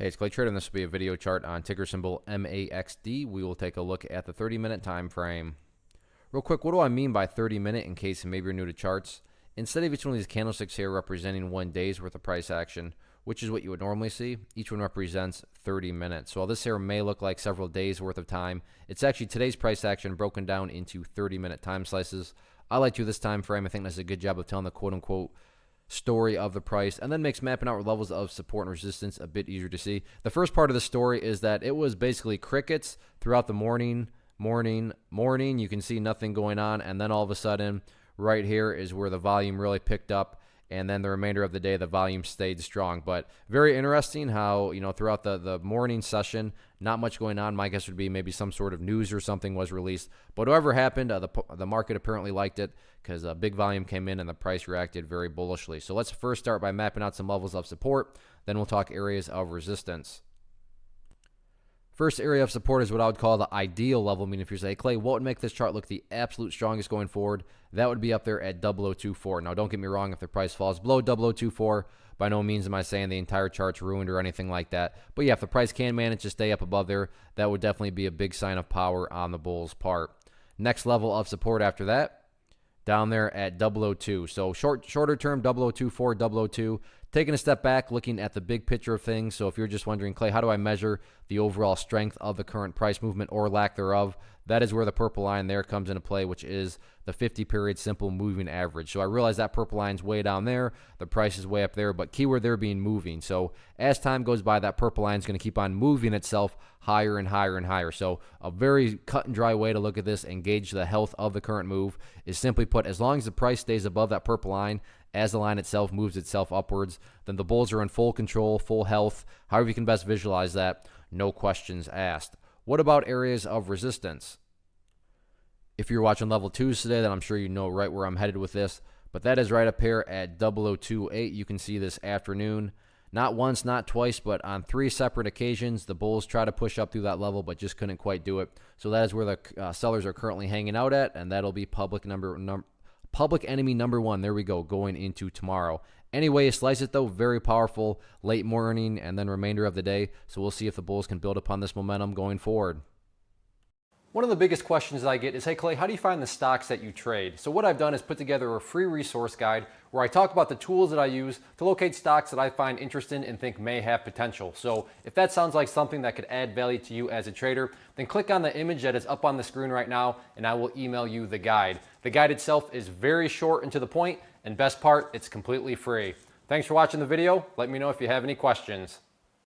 Hey, it's Clay Trader, and this will be a video chart on ticker symbol MAXD. We will take a look at the 30-minute time frame. Real quick, what do I mean by 30-minute in case maybe you're new to charts? Instead of each one of these candlesticks here representing 1 day's worth of price action, which is what you would normally see, each one represents 30 minutes. So while this here may look like several days worth of time, it's actually today's price action broken down into 30-minute time slices. I like to do this time frame. I think that's a good job of telling the quote-unquote story of the price, and then makes mapping out levels of support and resistance a bit easier to see. The first part of the story is that it was basically crickets throughout the morning. You can see nothing going on, and then all of a sudden right here is where the volume really picked up, and then the remainder of the day the volume stayed strong. But very interesting how, you know, throughout the morning session, not much going on. My guess would be maybe some sort of news or something was released, but whatever happened, the market apparently liked it because a big volume came in and the price reacted very bullishly. So let's first start by mapping out some levels of support, then we'll talk areas of resistance. First area of support is what I would call the ideal level. I mean, if you say, hey, Clay, what would make this chart look the absolute strongest going forward? That would be up there at 0024. Now, don't get me wrong, if the price falls below 0024, by no means am I saying the entire chart's ruined or anything like that. But yeah, if the price can manage to stay up above there, that would definitely be a big sign of power on the bull's part. Next level of support after that, down there at 002. So shorter term, 0024, 002. Taking a step back, looking at the big picture of things. So if you're just wondering, Clay, how do I measure the overall strength of the current price movement or lack thereof? That is where the purple line there comes into play, which is the 50-period simple moving average. So I realize that purple line's way down there. The price is way up there, but keyword there being moving. So as time goes by, that purple line is going to keep on moving itself higher and higher and higher. So a very cut and dry way to look at this and gauge the health of the current move is simply put, as long as the price stays above that purple line, as the line itself moves itself upwards, then the bulls are in full control, full health. However you can best visualize that, no questions asked. What about areas of resistance? If you're watching level 2s today, then I'm sure you know right where I'm headed with this, but that is right up here at 0028. You can see this afternoon. Not once, not twice, but on 3 separate occasions, the bulls try to push up through that level, but just couldn't quite do it. So that is where the sellers are currently hanging out at, and that'll be public enemy number 1. There we go, going into tomorrow. Anyway, slice it though, very powerful late morning and then remainder of the day. So we'll see if the bulls can build upon this momentum going forward. One of the biggest questions that I get is, hey Clay, how do you find the stocks that you trade? So what I've done is put together a free resource guide where I talk about the tools that I use to locate stocks that I find interesting and think may have potential. So if that sounds like something that could add value to you as a trader, then click on the image that is up on the screen right now and I will email you the guide. The guide itself is very short and to the point, and best part, it's completely free. Thanks for watching the video. Let me know if you have any questions.